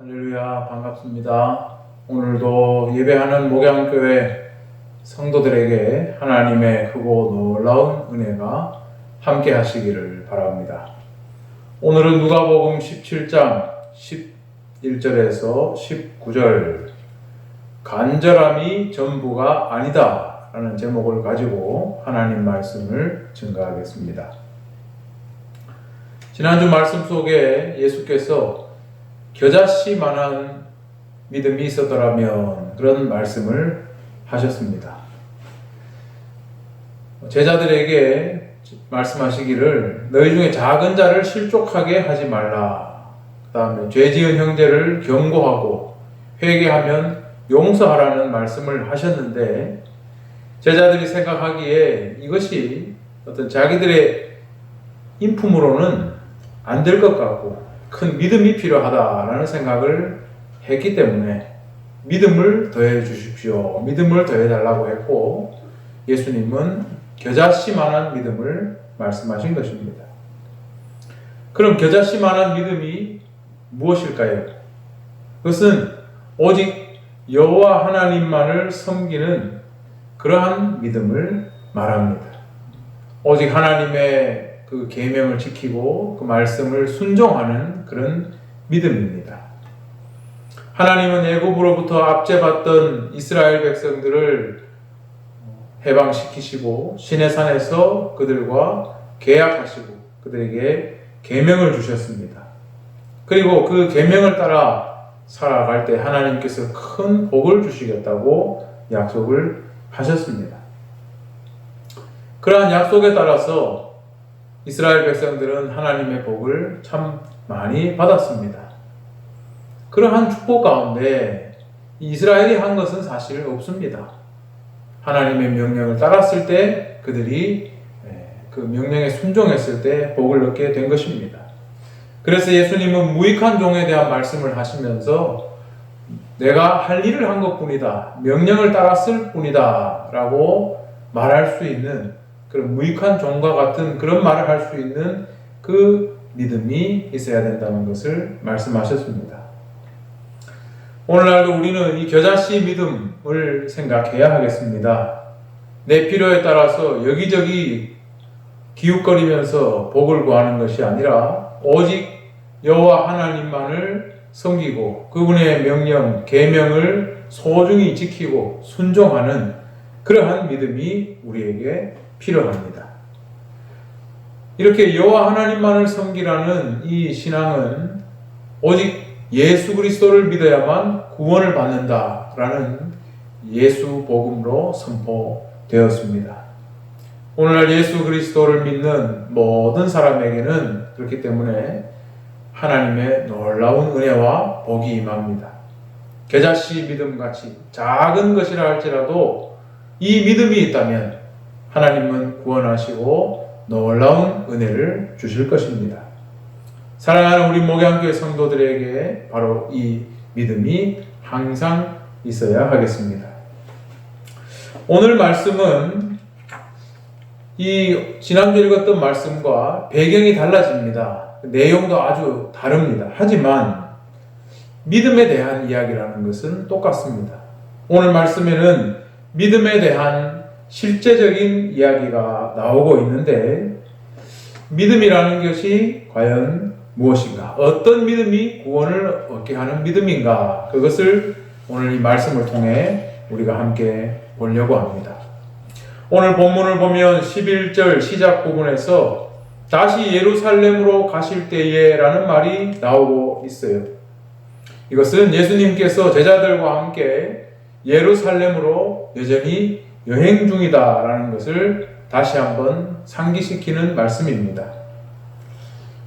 할렐루야, 반갑습니다. 오늘도 예배하는 목양교회 성도들에게 하나님의 크고 놀라운 은혜가 함께 하시기를 바랍니다. 오늘은 누가복음 17장 11절에서 19절 간절함이 전부가 아니다 라는 제목을 가지고 하나님 말씀을 증거하겠습니다. 지난주 말씀 속에 예수께서 겨자씨만한 믿음이 있었더라면 그런 말씀을 하셨습니다. 제자들에게 말씀하시기를 너희 중에 작은 자를 실족하게 하지 말라. 그 다음에 죄 지은 형제를 경고하고 회개하면 용서하라는 말씀을 하셨는데 제자들이 생각하기에 이것이 어떤 자기들의 인품으로는 안 될 것 같고 큰 믿음이 필요하다라는 생각을 했기 때문에 믿음을 더해 주십시오. 믿음을 더해 달라고 했고 예수님은 겨자씨만한 믿음을 말씀하신 것입니다. 그럼 겨자씨만한 믿음이 무엇일까요? 그것은 오직 여호와 하나님만을 섬기는 그러한 믿음을 말합니다. 오직 하나님의 그 계명을 지키고 그 말씀을 순종하는 그런 믿음입니다. 하나님은 애굽으로부터 압제받던 이스라엘 백성들을 해방시키시고 시내산에서 그들과 계약하시고 그들에게 계명을 주셨습니다. 그리고 그 계명을 따라 살아갈 때 하나님께서 큰 복을 주시겠다고 약속을 하셨습니다. 그러한 약속에 따라서 이스라엘 백성들은 하나님의 복을 참 많이 받았습니다. 그러한 축복 가운데 이스라엘이 한 것은 사실 없습니다. 하나님의 명령을 따랐을 때 그들이 그 명령에 순종했을 때 복을 얻게 된 것입니다. 그래서 예수님은 무익한 종에 대한 말씀을 하시면서 내가 할 일을 한 것뿐이다. 명령을 따랐을 뿐이다. 라고 말할 수 있는 그런 무익한 종과 같은 그런 말을 할 수 있는 그 믿음이 있어야 된다는 것을 말씀하셨습니다. 오늘날도 우리는 이 겨자씨 믿음을 생각해야 하겠습니다. 내 필요에 따라서 여기저기 기웃거리면서 복을 구하는 것이 아니라 오직 여호와 하나님만을 섬기고 그분의 명령, 계명을 소중히 지키고 순종하는 그러한 믿음이 우리에게 필요합니다. 이렇게 여호와 하나님만을 섬기라는 이 신앙은 오직 예수 그리스도를 믿어야만 구원을 받는다라는 예수 복음으로 선포되었습니다. 오늘날 예수 그리스도를 믿는 모든 사람에게는 그렇기 때문에 하나님의 놀라운 은혜와 복이 임합니다. 겨자씨 믿음같이 작은 것이라 할지라도 이 믿음이 있다면 하나님은 구원하시고 놀라운 은혜를 주실 것입니다. 사랑하는 우리 목양교회 성도들에게 바로 이 믿음이 항상 있어야 하겠습니다. 오늘 말씀은 이 지난주에 읽었던 말씀과 배경이 달라집니다. 내용도 아주 다릅니다. 하지만 믿음에 대한 이야기라는 것은 똑같습니다. 오늘 말씀에는 믿음에 대한 실제적인 이야기가 나오고 있는데 믿음이라는 것이 과연 무엇인가? 어떤 믿음이 구원을 얻게 하는 믿음인가? 그것을 오늘 이 말씀을 통해 우리가 함께 보려고 합니다. 오늘 본문을 보면 11절 시작 부분에서 다시 예루살렘으로 가실 때에 라는 말이 나오고 있어요. 이것은 예수님께서 제자들과 함께 예루살렘으로 여전히 여행 중이다 라는 것을 다시 한번 상기시키는 말씀입니다.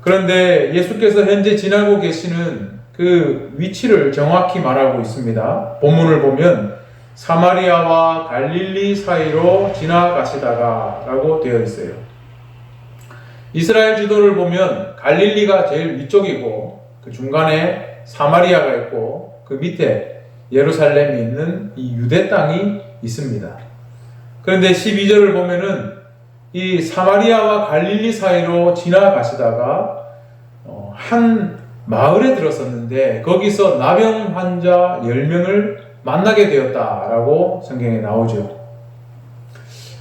그런데 예수께서 현재 지나고 계시는 그 위치를 정확히 말하고 있습니다. 본문을 보면 사마리아와 갈릴리 사이로 지나가시다가 라고 되어 있어요. 이스라엘 지도를 보면 갈릴리가 제일 위쪽이고 그 중간에 사마리아가 있고 그 밑에 예루살렘이 있는 이 유대 땅이 있습니다. 그런데 12절을 보면은 이 사마리아와 갈릴리 사이로 지나가시다가 한 마을에 들었었는데 거기서 나병 환자 10명을 만나게 되었다라고 성경에 나오죠.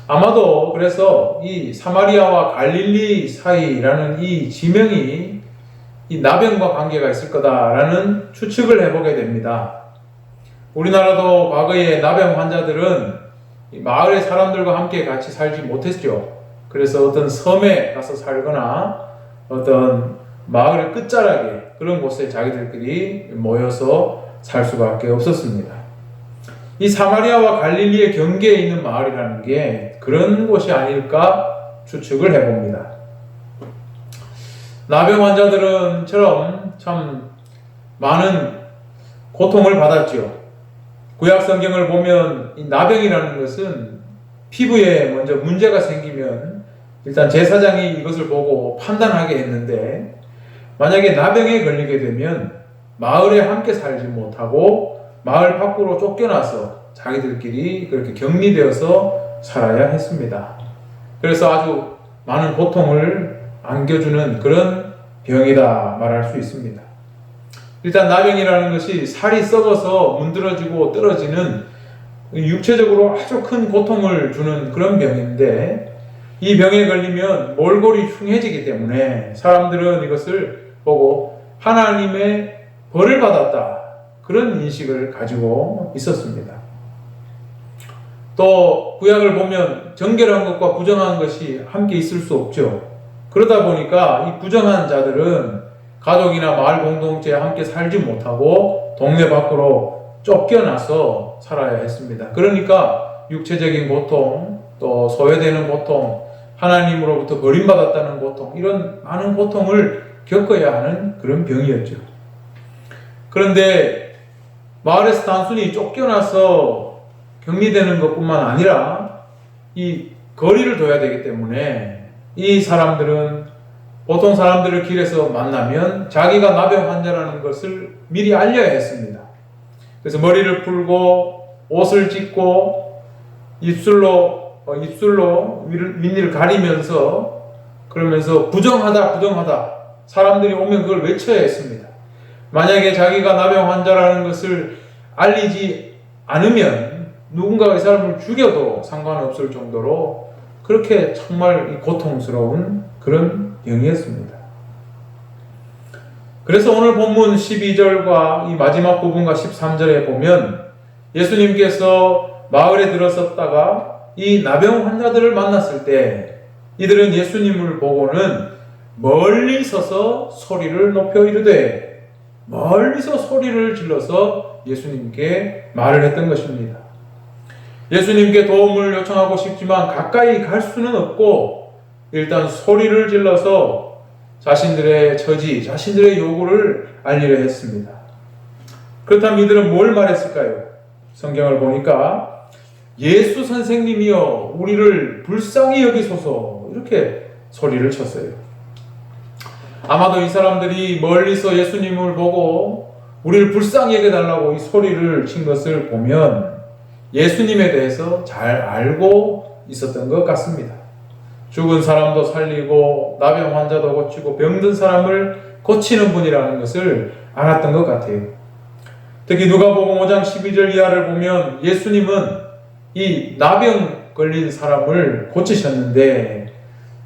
아마도 그래서 이 사마리아와 갈릴리 사이라는 이 지명이 이 나병과 관계가 있을 거다라는 추측을 해보게 됩니다. 우리나라도 과거에 나병 환자들은 마을의 사람들과 함께 같이 살지 못했죠. 그래서 어떤 섬에 가서 살거나 어떤 마을의 끝자락에 그런 곳에 자기들끼리 모여서 살 수밖에 없었습니다. 이 사마리아와 갈릴리의 경계에 있는 마을이라는 게 그런 곳이 아닐까 추측을 해봅니다. 나병 환자들은처럼 참 많은 고통을 받았죠. 구약 성경을 보면 이 나병이라는 것은 피부에 먼저 문제가 생기면 일단 제사장이 이것을 보고 판단하게 했는데 만약에 나병에 걸리게 되면 마을에 함께 살지 못하고 마을 밖으로 쫓겨나서 자기들끼리 그렇게 격리되어서 살아야 했습니다. 그래서 아주 많은 고통을 안겨주는 그런 병이다 말할 수 있습니다. 일단 나병이라는 것이 살이 썩어서 문드러지고 떨어지는 육체적으로 아주 큰 고통을 주는 그런 병인데 이 병에 걸리면 몰골이 흉해지기 때문에 사람들은 이것을 보고 하나님의 벌을 받았다 그런 인식을 가지고 있었습니다. 또 구약을 보면 정결한 것과 부정한 것이 함께 있을 수 없죠. 그러다 보니까 이 부정한 자들은 가족이나 마을 공동체에 함께 살지 못하고 동네 밖으로 쫓겨나서 살아야 했습니다. 그러니까 육체적인 고통, 또 소외되는 고통, 하나님으로부터 버림받았다는 고통, 이런 많은 고통을 겪어야 하는 그런 병이었죠. 그런데 마을에서 단순히 쫓겨나서 격리되는 것뿐만 아니라 이 거리를 둬야 되기 때문에 이 사람들은 보통 사람들을 길에서 만나면 자기가 나병 환자라는 것을 미리 알려야 했습니다. 그래서 머리를 풀고 옷을 찢고 입술로 윗니를 가리면서 그러면서 부정하다 사람들이 오면 그걸 외쳐야 했습니다. 만약에 자기가 나병 환자라는 것을 알리지 않으면 누군가가 이 사람을 죽여도 상관없을 정도로 그렇게 정말 고통스러운 그런 병이었습니다. 그래서 오늘 본문 12절과 이 마지막 부분과 13절에 보면 예수님께서 마을에 들어섰다가 이 나병 환자들을 만났을 때 이들은 예수님을 보고는 멀리 서서 소리를 높여 이르되 멀리서 소리를 질러서 예수님께 말을 했던 것입니다. 예수님께 도움을 요청하고 싶지만 가까이 갈 수는 없고 일단 소리를 질러서 자신들의 처지, 자신들의 요구를 알리려 했습니다. 그렇다면 이들은 뭘 말했을까요? 성경을 보니까 예수 선생님이여 우리를 불쌍히 여기소서 이렇게 소리를 쳤어요. 아마도 이 사람들이 멀리서 예수님을 보고 우리를 불쌍히 여겨달라고 이 소리를 친 것을 보면 예수님에 대해서 잘 알고 있었던 것 같습니다. 죽은 사람도 살리고 나병 환자도 고치고 병든 사람을 고치는 분이라는 것을 알았던 것 같아요. 특히 누가복음 5장 12절 이하를 보면 예수님은 이 나병 걸린 사람을 고치셨는데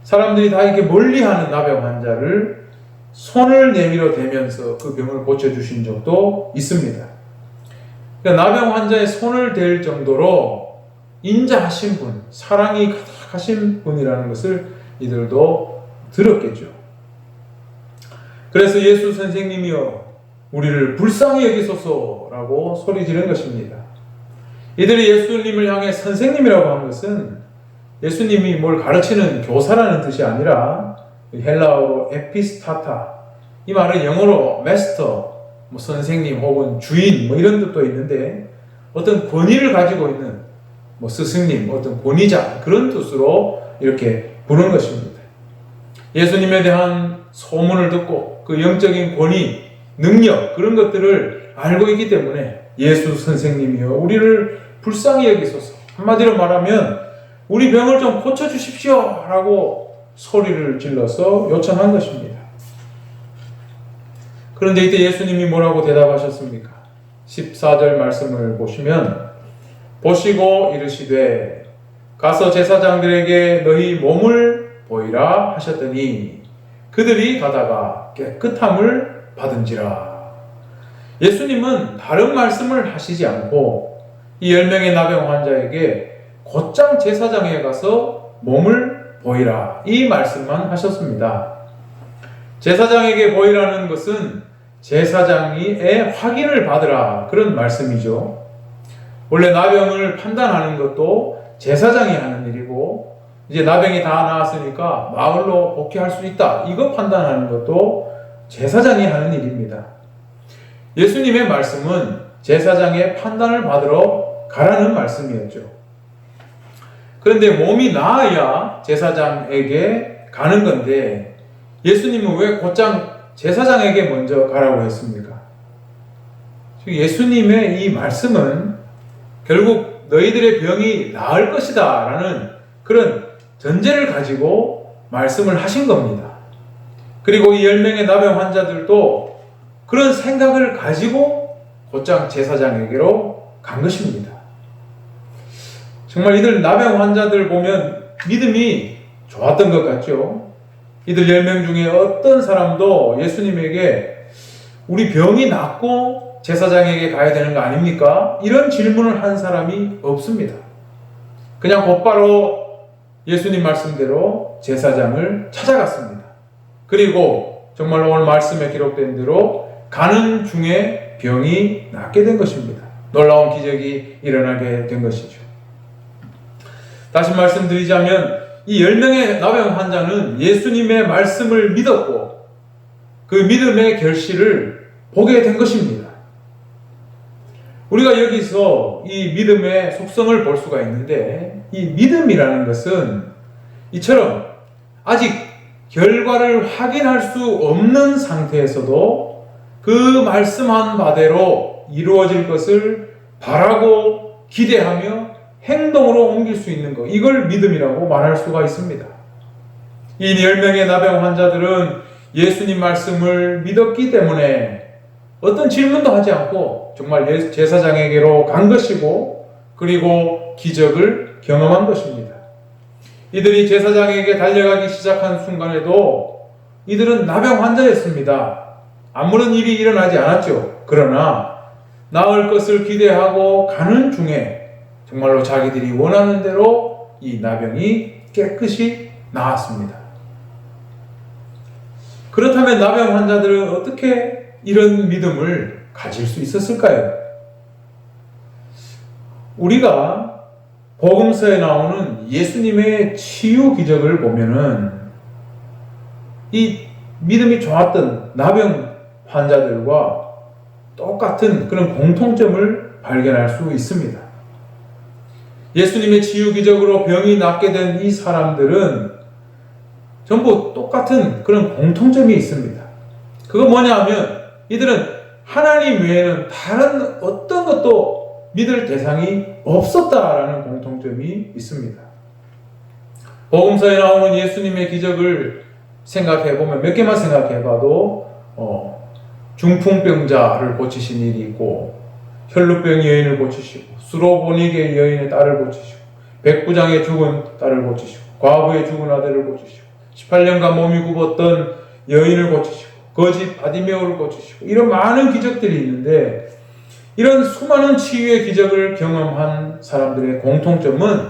사람들이 다 이렇게 멀리하는 나병 환자를 손을 내밀어 대면서 그 병을 고쳐주신 적도 있습니다. 그러니까 나병 환자의 손을 댈 정도로 인자하신 분, 사랑이 가득하신 분이라는 것을 이들도 들었겠죠. 그래서 예수 선생님이여 우리를 불쌍히 여기소서라고 소리 지른 것입니다. 이들이 예수님을 향해 선생님이라고 한 것은 예수님이 뭘 가르치는 교사라는 뜻이 아니라 헬라어로 에피스타타, 이 말은 영어로 마스터, 선생님 혹은 주인 이런 뜻도 있는데 어떤 권위를 가지고 있는 스승님, 어떤 권위자 그런 뜻으로 이렇게 부른 것입니다. 예수님에 대한 소문을 듣고 그 영적인 권위, 능력 그런 것들을 알고 있기 때문에 예수 선생님이여 우리를 불쌍히 여기소서, 한마디로 말하면 우리 병을 좀 고쳐주십시오 라고 소리를 질러서 요청한 것입니다. 그런데 이때 예수님이 뭐라고 대답하셨습니까? 14절 말씀을 보시면 보시고 이르시되 가서 제사장들에게 너희 몸을 보이라 하셨더니 그들이 가다가 깨끗함을 받은지라. 예수님은 다른 말씀을 하시지 않고 이 10명의 나병 환자에게 곧장 제사장에 가서 몸을 보이라 이 말씀만 하셨습니다. 제사장에게 보이라는 것은 제사장의 확인을 받으라 그런 말씀이죠. 원래 나병을 판단하는 것도 제사장이 하는 일이고 이제 나병이 다 나았으니까 마을로 복귀할 수 있다 이거 판단하는 것도 제사장이 하는 일입니다. 예수님의 말씀은 제사장의 판단을 받으러 가라는 말씀이었죠. 그런데 몸이 나아야 제사장에게 가는 건데 예수님은 왜 곧장 제사장에게 먼저 가라고 했습니까? 예수님의 이 말씀은 결국 너희들의 병이 나을 것이다 라는 그런 전제를 가지고 말씀을 하신 겁니다. 그리고 이 10명의 나병 환자들도 그런 생각을 가지고 곧장 제사장에게로 간 것입니다. 정말 이들 나병 환자들 보면 믿음이 좋았던 것 같죠. 이들 10명 중에 어떤 사람도 예수님에게 우리 병이 낫고 제사장에게 가야 되는 거 아닙니까? 이런 질문을 한 사람이 없습니다. 그냥 곧바로 예수님 말씀대로 제사장을 찾아갔습니다. 그리고 정말 오늘 말씀에 기록된 대로 가는 중에 병이 낫게 된 것입니다. 놀라운 기적이 일어나게 된 것이죠. 다시 말씀드리자면 이 10명의 나병 환자는 예수님의 말씀을 믿었고 그 믿음의 결실을 보게 된 것입니다. 우리가 여기서 이 믿음의 속성을 볼 수가 있는데 이 믿음이라는 것은 이처럼 아직 결과를 확인할 수 없는 상태에서도 그 말씀한 바대로 이루어질 것을 바라고 기대하며 행동으로 옮길 수 있는 것, 이걸 믿음이라고 말할 수가 있습니다. 이 10명의 나병 환자들은 예수님 말씀을 믿었기 때문에 어떤 질문도 하지 않고 정말 제사장에게로 간 것이고 그리고 기적을 경험한 것입니다. 이들이 제사장에게 달려가기 시작한 순간에도 이들은 나병 환자였습니다. 아무런 일이 일어나지 않았죠. 그러나 나을 것을 기대하고 가는 중에 정말로 자기들이 원하는 대로 이 나병이 깨끗이 나았습니다. 그렇다면 나병 환자들은 어떻게 이런 믿음을 가질 수 있었을까요? 우리가 복음서에 나오는 예수님의 치유 기적을 보면은 이 믿음이 좋았던 나병 환자들과 똑같은 그런 공통점을 발견할 수 있습니다. 예수님의 치유 기적으로 병이 낫게 된 이 사람들은 전부 똑같은 그런 공통점이 있습니다. 그거 뭐냐 하면 이들은 하나님 외에는 다른 어떤 것도 믿을 대상이 없었다라는 공통점이 있습니다. 복음서에 나오는 예수님의 기적을 생각해보면 몇 개만 생각해봐도 중풍병자를 고치신 일이 있고 혈루병 여인을 고치시고 수로보니게 여인의 딸을 고치시고 백부장의 죽은 딸을 고치시고 과부의 죽은 아들을 고치시고 18년간 몸이 굽었던 여인을 고치시고 거지 바디메오를 고치시고 이런 많은 기적들이 있는데 이런 수많은 치유의 기적을 경험한 사람들의 공통점은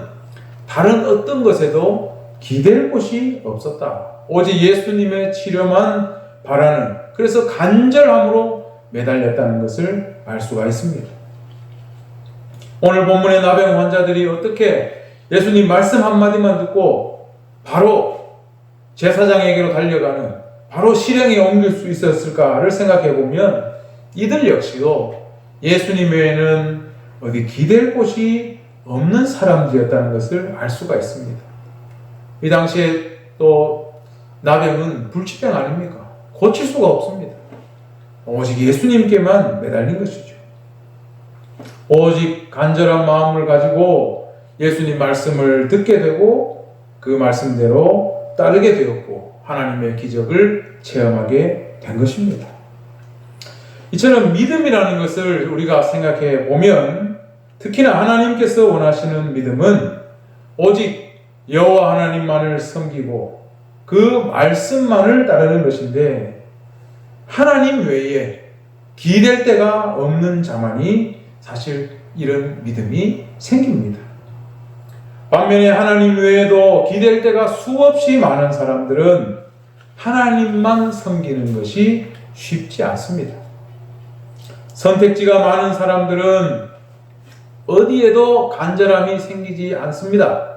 다른 어떤 것에도 기댈 곳이 없었다. 오직 예수님의 치료만 바라는 그래서 간절함으로 매달렸다는 것을 알 수가 있습니다. 오늘 본문의 나병 환자들이 어떻게 예수님 말씀 한마디만 듣고 바로 제사장에게로 달려가는 바로 실행에 옮길 수 있었을까를 생각해 보면 이들 역시도 예수님 외에는 어디 기댈 곳이 없는 사람들이었다는 것을 알 수가 있습니다. 이 당시에 또 나병은 불치병 아닙니까? 고칠 수가 없습니다. 오직 예수님께만 매달린 것이죠. 오직 간절한 마음을 가지고 예수님 말씀을 듣게 되고 그 말씀대로 따르게 되었고 하나님의 기적을 체험하게 된 것입니다. 이처럼 믿음이라는 것을 우리가 생각해 보면 특히나 하나님께서 원하시는 믿음은 오직 여호와 하나님만을 섬기고 그 말씀만을 따르는 것인데 하나님 외에 기댈 데가 없는 자만이 사실 이런 믿음이 생깁니다. 반면에 하나님 외에도 기댈 데가 수없이 많은 사람들은 하나님만 섬기는 것이 쉽지 않습니다. 선택지가 많은 사람들은 어디에도 간절함이 생기지 않습니다.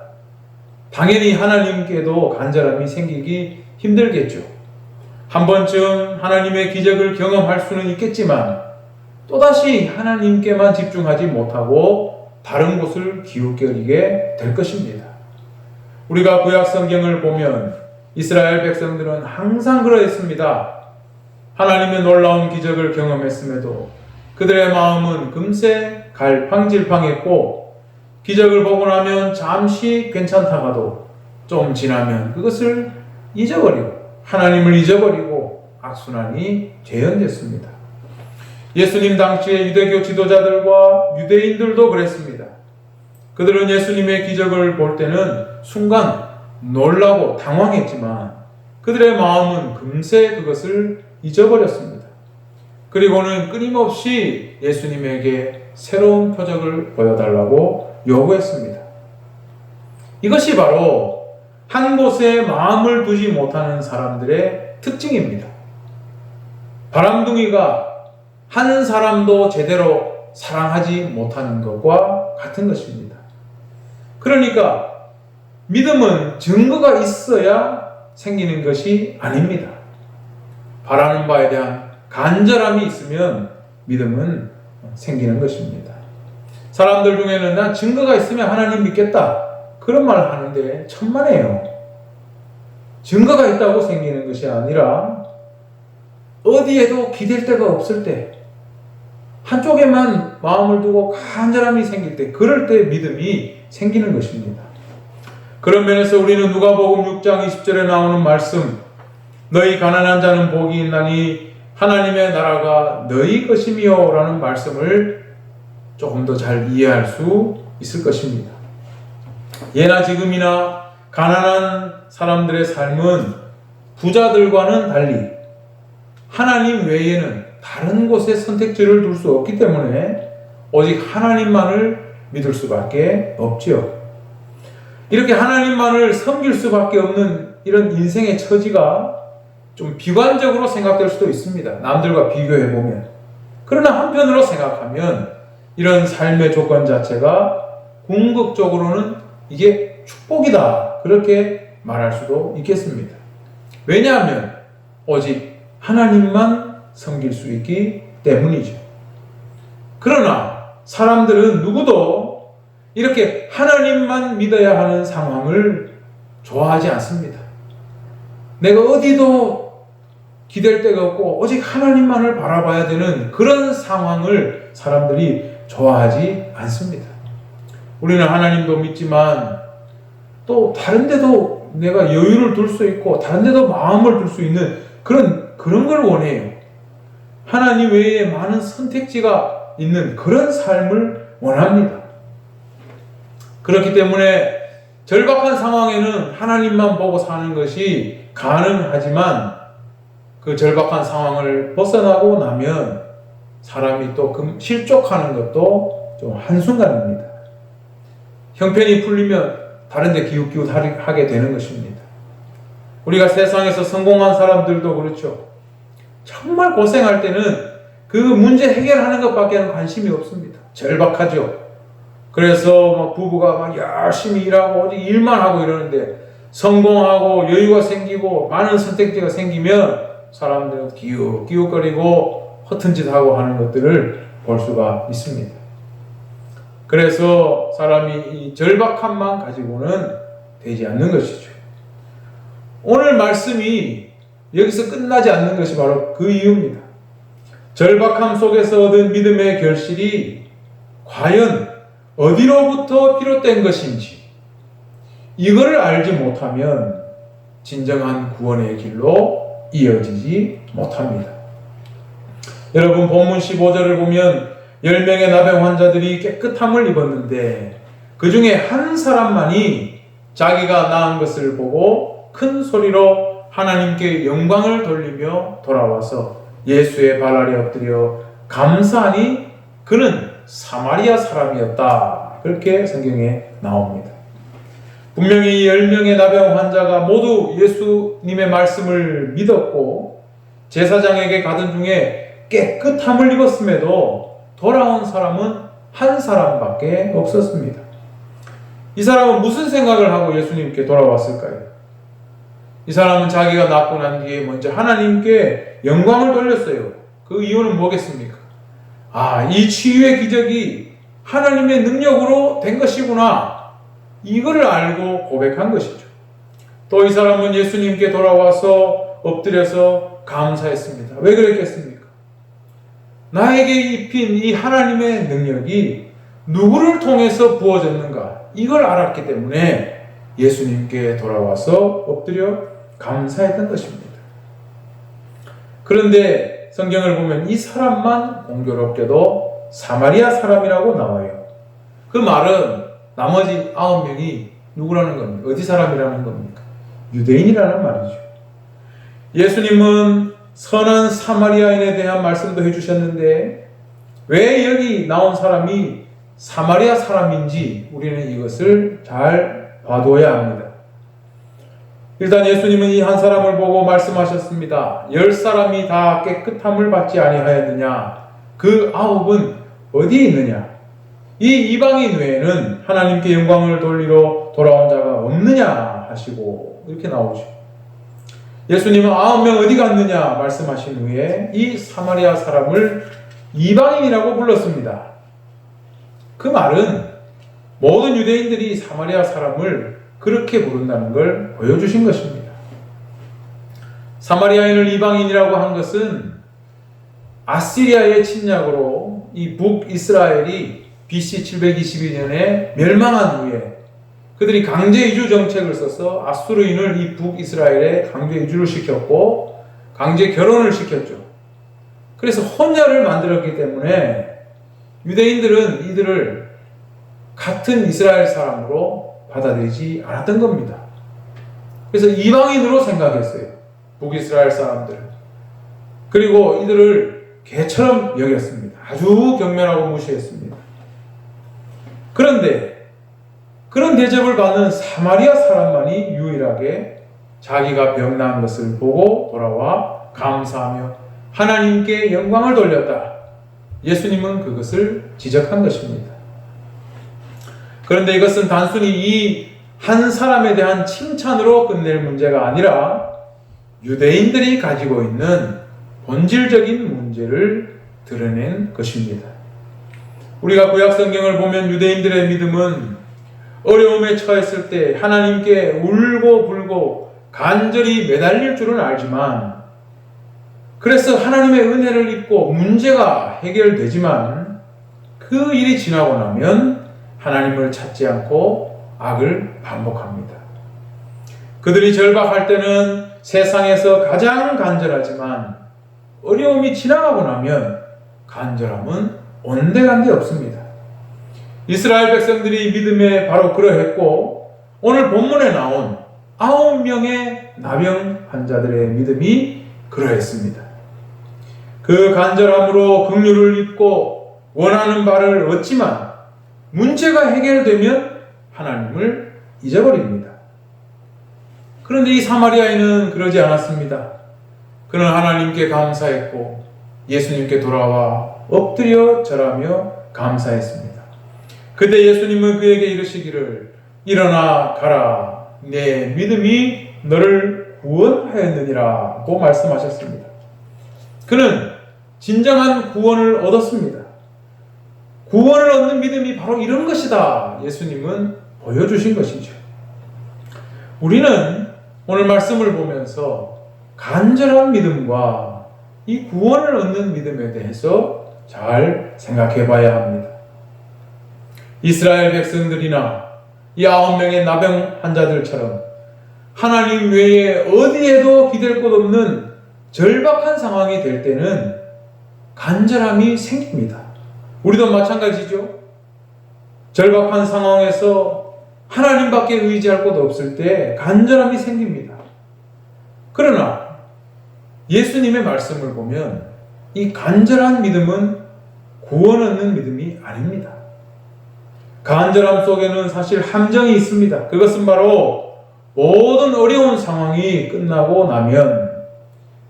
당연히 하나님께도 간절함이 생기기 힘들겠죠. 한 번쯤 하나님의 기적을 경험할 수는 있겠지만 또다시 하나님께만 집중하지 못하고 다른 곳을 기웃거리게 될 것입니다. 우리가 구약 성경을 보면 이스라엘 백성들은 항상 그러했습니다. 하나님의 놀라운 기적을 경험했음에도 그들의 마음은 금세 갈팡질팡했고 기적을 보고 나면 잠시 괜찮다가도 좀 지나면 그것을 잊어버리고 하나님을 잊어버리고 악순환이 재현됐습니다. 예수님 당시의 유대교 지도자들과 유대인들도 그랬습니다. 그들은 예수님의 기적을 볼 때는 순간 놀라고 당황했지만 그들의 마음은 금세 그것을 잊어버렸습니다. 그리고는 끊임없이 예수님에게 새로운 표적을 보여달라고 요구했습니다. 이것이 바로 한 곳에 마음을 두지 못하는 사람들의 특징입니다. 바람둥이가 한 사람도 제대로 사랑하지 못하는 것과 같은 것입니다. 그러니까 믿음은 증거가 있어야 생기는 것이 아닙니다. 바라는 바에 대한 간절함이 있으면 믿음은 생기는 것입니다. 사람들 중에는 난 증거가 있으면 하나님 믿겠다 그런 말을 하는데 천만에요. 증거가 있다고 생기는 것이 아니라 어디에도 기댈 데가 없을 때 한쪽에만 마음을 두고 간절함이 생길 때 그럴 때 믿음이 생기는 것입니다. 그런 면에서 우리는 누가복음 6장 20절에 나오는 말씀 너희 가난한 자는 복이 있나니 하나님의 나라가 너희 것이며 라는 말씀을 조금 더 잘 이해할 수 있을 것입니다. 예나 지금이나 가난한 사람들의 삶은 부자들과는 달리 하나님 외에는 다른 곳에 선택지를 둘 수 없기 때문에 오직 하나님만을 믿을 수밖에 없지요. 이렇게 하나님만을 섬길 수밖에 없는 이런 인생의 처지가 좀 비관적으로 생각될 수도 있습니다. 남들과 비교해보면. 그러나 한편으로 생각하면 이런 삶의 조건 자체가 궁극적으로는 이게 축복이다. 그렇게 말할 수도 있겠습니다. 왜냐하면 오직 하나님만 섬길 수 있기 때문이죠. 그러나 사람들은 누구도 이렇게 하나님만 믿어야 하는 상황을 좋아하지 않습니다. 내가 어디도 기댈 데가 없고 오직 하나님만을 바라봐야 되는 그런 상황을 사람들이 좋아하지 않습니다. 우리는 하나님도 믿지만 또 다른 데도 내가 여유를 둘 수 있고 다른 데도 마음을 둘 수 있는 그런 걸 원해요. 하나님 외에 많은 선택지가 있는 그런 삶을 원합니다. 그렇기 때문에 절박한 상황에는 하나님만 보고 사는 것이 가능하지만 그 절박한 상황을 벗어나고 나면 사람이 또 실족하는 것도 좀 한순간입니다. 형편이 풀리면 다른 데 기웃기웃하게 되는 것입니다. 우리가 세상에서 성공한 사람들도 그렇죠. 정말 고생할 때는 그 문제 해결하는 것밖에는 관심이 없습니다. 절박하죠. 그래서 막 부부가 막 열심히 일하고 오직 일만 하고 이러는데 성공하고 여유가 생기고 많은 선택지가 생기면 사람들은 기웃기웃거리고 허튼 짓 하고 하는 것들을 볼 수가 있습니다. 그래서 사람이 이 절박함만 가지고는 되지 않는 것이죠. 오늘 말씀이 여기서 끝나지 않는 것이 바로 그 이유입니다. 절박함 속에서 얻은 믿음의 결실이 과연 어디로부터 비롯된 것인지 이거를 알지 못하면 진정한 구원의 길로 이어지지 못합니다. 여러분, 본문 15절을 보면 10명의 나병 환자들이 깨끗함을 입었는데 그 중에 한 사람만이 자기가 나은 것을 보고 큰 소리로 하나님께 영광을 돌리며 돌아와서 예수의 발 아래 엎드려 감사하니 그는 사마리아 사람이었다. 그렇게 성경에 나옵니다. 분명히 10명의 나병 환자가 모두 예수님의 말씀을 믿었고 제사장에게 가던 중에 깨끗함을 입었음에도 돌아온 사람은 한 사람밖에 없었습니다. 이 사람은 무슨 생각을 하고 예수님께 돌아왔을까요? 이 사람은 자기가 낫고 난 뒤에 먼저 하나님께 영광을 돌렸어요. 그 이유는 뭐겠습니까? 이 치유의 기적이 하나님의 능력으로 된 것이구나. 이거를 알고 고백한 것이죠. 또 이 사람은 예수님께 돌아와서 엎드려서 감사했습니다. 왜 그랬겠습니까? 나에게 입힌 이 하나님의 능력이 누구를 통해서 부어졌는가? 이걸 알았기 때문에 예수님께 돌아와서 엎드려 감사했던 것입니다. 그런데 성경을 보면 이 사람만 공교롭게도 사마리아 사람이라고 나와요. 그 말은 나머지 9명이 누구라는 겁니까? 어디 사람이라는 겁니까? 유대인이라는 말이죠. 예수님은 선한 사마리아인에 대한 말씀도 해주셨는데 왜 여기 나온 사람이 사마리아 사람인지 우리는 이것을 잘 봐둬야 합니다. 일단 예수님은 이 한 사람을 보고 말씀하셨습니다. 10사람이 다 깨끗함을 받지 아니하였느냐? 그 9은 어디에 있느냐? 이 이방인 외에는 하나님께 영광을 돌리러 돌아온 자가 없느냐 하시고 이렇게 나오죠. 예수님은 9명 어디 갔느냐 말씀하신 후에 이 사마리아 사람을 이방인이라고 불렀습니다. 그 말은 모든 유대인들이 사마리아 사람을 그렇게 부른다는 걸 보여주신 것입니다. 사마리아인을 이방인이라고 한 것은 아시리아의 침략으로 이 북이스라엘이 BC 722년에 멸망한 후에 그들이 강제 이주 정책을 써서 아수르인을 이 북이스라엘에 강제 이주를 시켰고 강제 결혼을 시켰죠. 그래서 혼혈을 만들었기 때문에 유대인들은 이들을 같은 이스라엘 사람으로 받아들이지 않았던 겁니다. 그래서 이방인으로 생각했어요. 북이스라엘 사람들을. 그리고 이들을 개처럼 여겼습니다. 아주 경멸하고 무시했습니다. 그런데 그런 대접을 받는 사마리아 사람만이 유일하게 자기가 병난 것을 보고 돌아와 감사하며 하나님께 영광을 돌렸다. 예수님은 그것을 지적한 것입니다. 그런데 이것은 단순히 이 한 사람에 대한 칭찬으로 끝낼 문제가 아니라 유대인들이 가지고 있는 본질적인 문제를 드러낸 것입니다. 우리가 구약 성경을 보면 유대인들의 믿음은 어려움에 처했을 때 하나님께 울고 불고 간절히 매달릴 줄은 알지만 그래서 하나님의 은혜를 입고 문제가 해결되지만 그 일이 지나고 나면 하나님을 찾지 않고 악을 반복합니다. 그들이 절박할 때는 세상에서 가장 간절하지만 어려움이 지나가고 나면 간절함은 온데간데 없습니다. 이스라엘 백성들이 믿음에 바로 그러했고 오늘 본문에 나온 9명의 나병 환자들의 믿음이 그러했습니다. 그 간절함으로 긍휼을 입고 원하는 바를 얻지만 문제가 해결되면 하나님을 잊어버립니다. 그런데 이 사마리아인은 그러지 않았습니다. 그는 하나님께 감사했고 예수님께 돌아와 엎드려 절하며 감사했습니다. 그때 예수님은 그에게 이르시기를 일어나 가라 내 믿음이 너를 구원하였느니라고 말씀하셨습니다. 그는 진정한 구원을 얻었습니다. 구원을 얻는 믿음이 바로 이런 것이다. 예수님은 보여주신 것이죠. 우리는 오늘 말씀을 보면서 간절한 믿음과 이 구원을 얻는 믿음에 대해서 잘 생각해 봐야 합니다. 이스라엘 백성들이나 이 9명의 나병 환자들처럼 하나님 외에 어디에도 기댈 곳 없는 절박한 상황이 될 때는 간절함이 생깁니다. 우리도 마찬가지죠. 절박한 상황에서 하나님밖에 의지할 곳 없을 때 간절함이 생깁니다. 그러나 예수님의 말씀을 보면 이 간절한 믿음은 구원 얻는 믿음이 아닙니다. 간절함 속에는 사실 함정이 있습니다. 그것은 바로 모든 어려운 상황이 끝나고 나면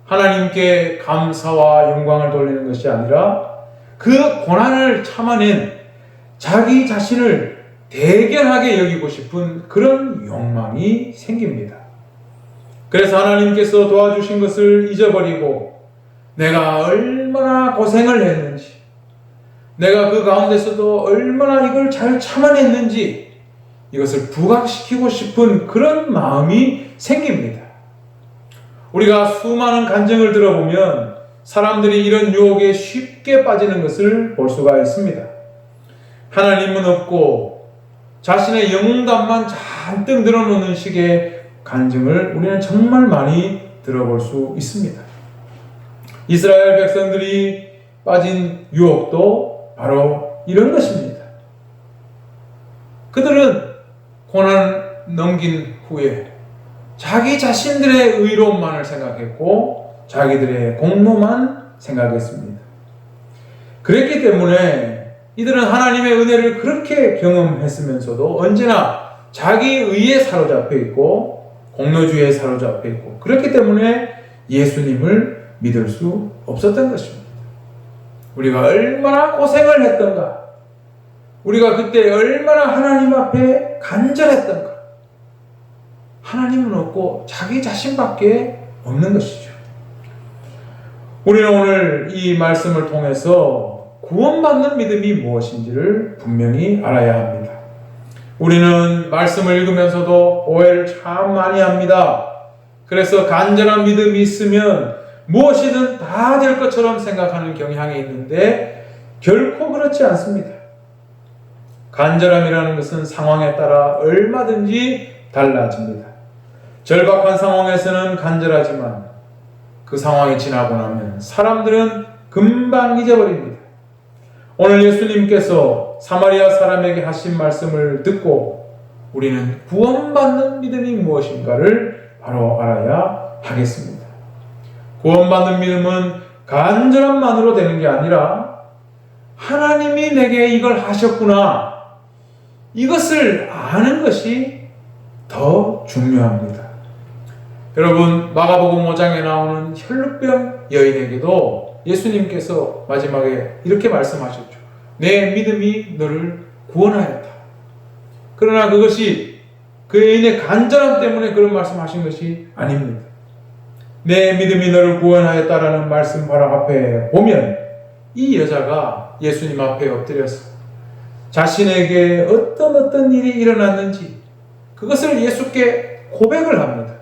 하나님께 감사와 영광을 돌리는 것이 아니라 그 고난을 참아낸 자기 자신을 대견하게 여기고 싶은 그런 욕망이 생깁니다. 그래서 하나님께서 도와주신 것을 잊어버리고 내가 얼마나 고생을 했는지, 내가 그 가운데서도 얼마나 이걸 잘 참아냈는지 이것을 부각시키고 싶은 그런 마음이 생깁니다. 우리가 수많은 간증을 들어보면 사람들이 이런 유혹에 쉽게 빠지는 것을 볼 수가 있습니다. 하나님은 없고 자신의 영웅담만 잔뜩 늘어놓는 식의 간증을 우리는 정말 많이 들어볼 수 있습니다. 이스라엘 백성들이 빠진 유혹도 바로 이런 것입니다. 그들은 고난을 넘긴 후에 자기 자신들의 의로움만을 생각했고 자기들의 공로만 생각했습니다. 그랬기 때문에 이들은 하나님의 은혜를 그렇게 경험했으면서도 언제나 자기 의에 사로잡혀 있고 공로주의에 사로잡혀 있고 그렇기 때문에 예수님을 믿을 수 없었던 것입니다. 우리가 얼마나 고생을 했던가, 우리가 그때 얼마나 하나님 앞에 간절했던가. 하나님은 없고 자기 자신밖에 없는 것이죠. 우리는 오늘 이 말씀을 통해서 구원받는 믿음이 무엇인지를 분명히 알아야 합니다. 우리는 말씀을 읽으면서도 오해를 참 많이 합니다. 그래서 간절한 믿음이 있으면 무엇이든 다 될 것처럼 생각하는 경향이 있는데 결코 그렇지 않습니다. 간절함이라는 것은 상황에 따라 얼마든지 달라집니다. 절박한 상황에서는 간절하지만 그 상황이 지나고 나면 사람들은 금방 잊어버립니다. 오늘 예수님께서 사마리아 사람에게 하신 말씀을 듣고 우리는 구원받는 믿음이 무엇인가를 바로 알아야 하겠습니다. 구원받는 믿음은 간절함만으로 되는 게 아니라 하나님이 내게 이걸 하셨구나, 이것을 아는 것이 더 중요합니다. 여러분, 마가복음 5장에 나오는 혈루병 여인에게도 예수님께서 마지막에 이렇게 말씀하셨죠. 내 믿음이 너를 구원하였다. 그러나 그것이 그 여인의 간절함 때문에 그런 말씀하신 것이 아닙니다. 내 믿음이 너를 구원하였다라는 말씀 바로 앞에 보면 이 여자가 예수님 앞에 엎드려서 자신에게 어떤 일이 일어났는지 그것을 예수께 고백을 합니다.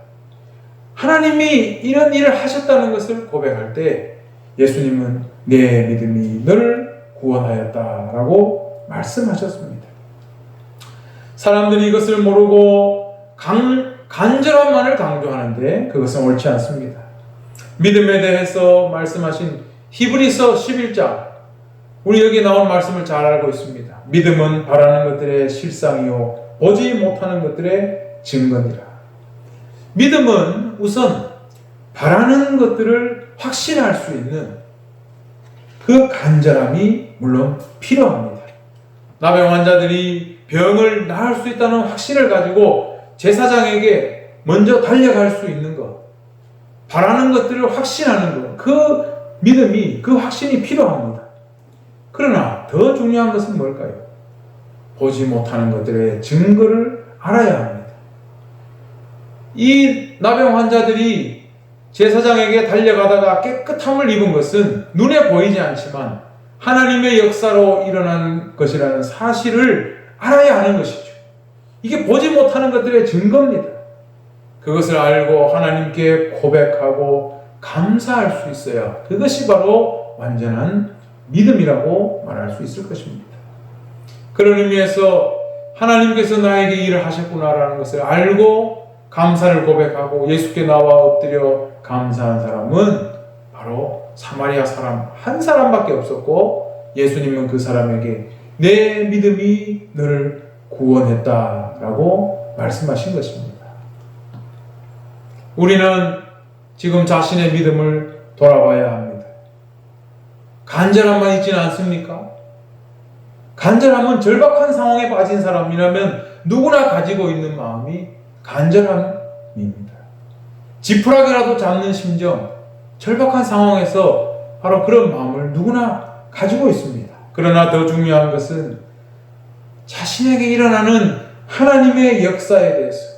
하나님이 이런 일을 하셨다는 것을 고백할 때 예수님은 내 믿음이 너를 구원하였다라고 말씀하셨습니다. 사람들이 이것을 모르고 간절함만을 강조하는데 그것은 옳지 않습니다. 믿음에 대해서 말씀하신 히브리서 11장, 우리 여기 나온 말씀을 잘 알고 있습니다. 믿음은 바라는 것들의 실상이요 보지 못하는 것들의 증거니라. 믿음은 우선 바라는 것들을 확신할 수 있는 그 간절함이 물론 필요합니다. 나병 환자들이 병을 나을 수 있다는 확신을 가지고 제사장에게 먼저 달려갈 수 있는 것, 바라는 것들을 확신하는 것, 그 믿음이, 그 확신이 필요합니다. 그러나 더 중요한 것은 뭘까요? 보지 못하는 것들의 증거를 알아야 합니다. 이 나병 환자들이 제사장에게 달려가다가 깨끗함을 입은 것은 눈에 보이지 않지만 하나님의 역사로 일어난 것이라는 사실을 알아야 하는 것이죠. 이게 보지 못하는 것들의 증거입니다. 그것을 알고 하나님께 고백하고 감사할 수 있어야 그것이 바로 완전한 믿음이라고 말할 수 있을 것입니다. 그런 의미에서 하나님께서 나에게 일을 하셨구나라는 것을 알고 감사를 고백하고 예수께 나와 엎드려 감사한 사람은 바로 사마리아 사람 한 사람밖에 없었고 예수님은 그 사람에게 내 믿음이 너를 구원했다라고 말씀하신 것입니다. 우리는 지금 자신의 믿음을 돌아봐야 합니다. 간절함만 있지는 않습니까? 간절함은 절박한 상황에 빠진 사람이라면 누구나 가지고 있는 마음이 간절함입니다. 지푸라기라도 잡는 심정, 절박한 상황에서 바로 그런 마음을 누구나 가지고 있습니다. 그러나 더 중요한 것은 자신에게 일어나는 하나님의 역사에 대해서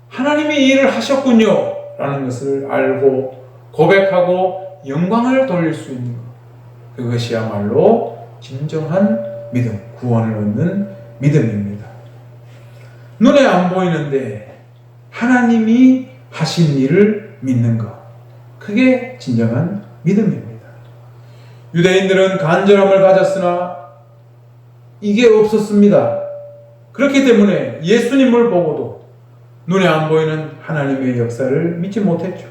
하나님이 이 일을 하셨군요 라는 것을 알고 고백하고 영광을 돌릴 수 있는 것, 그것이야말로 진정한 믿음, 구원을 얻는 믿음입니다. 눈에 안 보이는데 하나님이 하신 일을 믿는 것, 그게 진정한 믿음입니다. 유대인들은 간절함을 가졌으나 이게 없었습니다. 그렇기 때문에 예수님을 보고도 눈에 안 보이는 하나님의 역사를 믿지 못했죠.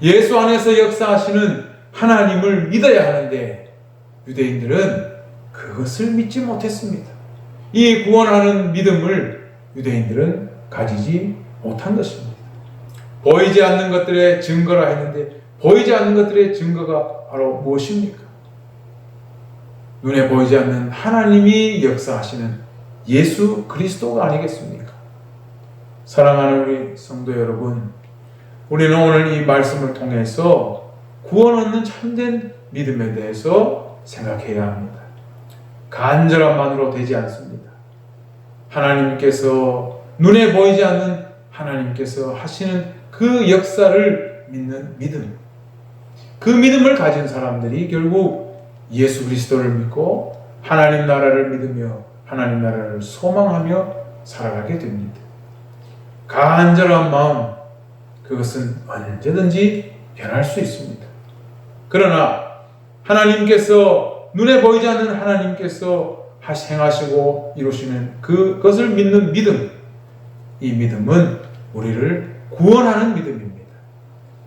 예수 안에서 역사하시는 하나님을 믿어야 하는데 유대인들은 그것을 믿지 못했습니다. 이 구원하는 믿음을 유대인들은 가지지 못한 것입니다. 보이지 않는 것들의 증거라 했는데 보이지 않는 것들의 증거가 바로 무엇입니까? 눈에 보이지 않는 하나님이 역사하시는 예수 그리스도가 아니겠습니까? 사랑하는 우리 성도 여러분, 우리는 오늘 이 말씀을 통해서 구원 얻는 참된 믿음에 대해서 생각해야 합니다. 간절함만으로 되지 않습니다. 하나님께서 눈에 보이지 않는 하나님께서 하시는 그 역사를 믿는 믿음, 그 믿음을 가진 사람들이 결국 예수 그리스도를 믿고 하나님 나라를 믿으며 하나님 나라를 소망하며 살아가게 됩니다. 간절한 마음, 그것은 언제든지 변할 수 있습니다. 그러나 하나님께서 눈에 보이지 않는 하나님께서 행하시고 이루시는 그것을 믿는 믿음, 이 믿음은 우리를 구원하는 믿음입니다.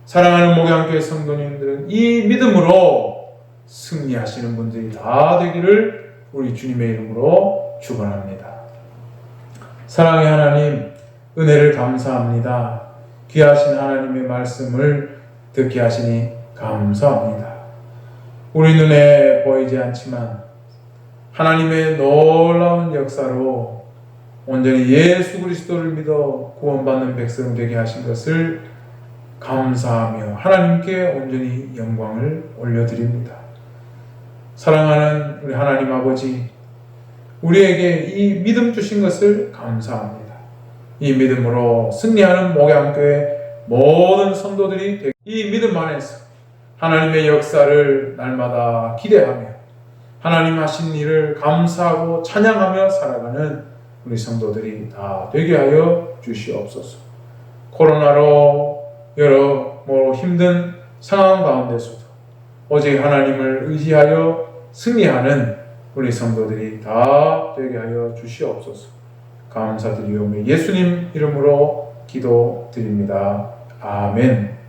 사랑하는 목양교회 성도님들은 이 믿음으로 승리하시는 분들이 다 되기를 우리 주님의 이름으로 축원합니다. 사랑의 하나님, 은혜를 감사합니다. 귀하신 하나님의 말씀을 듣게 하시니 감사합니다. 우리 눈에 보이지 않지만 하나님의 놀라운 역사로 온전히 예수 그리스도를 믿어 구원받는 백성 되게 하신 것을 감사하며 하나님께 온전히 영광을 올려드립니다. 사랑하는 우리 하나님 아버지, 우리에게 이 믿음 주신 것을 감사합니다. 이 믿음으로 승리하는 목양교회 모든 성도들이 이 믿음 안에서 하나님의 역사를 날마다 기대하며 하나님 하신 일을 감사하고 찬양하며 살아가는 우리 성도들이 다 되게 하여 주시옵소서. 코로나로 여러 힘든 상황 가운데서도 오직 하나님을 의지하여 승리하는 우리 성도들이 다 되게 하여 주시옵소서. 감사드리오며 예수님 이름으로 기도드립니다. 아멘.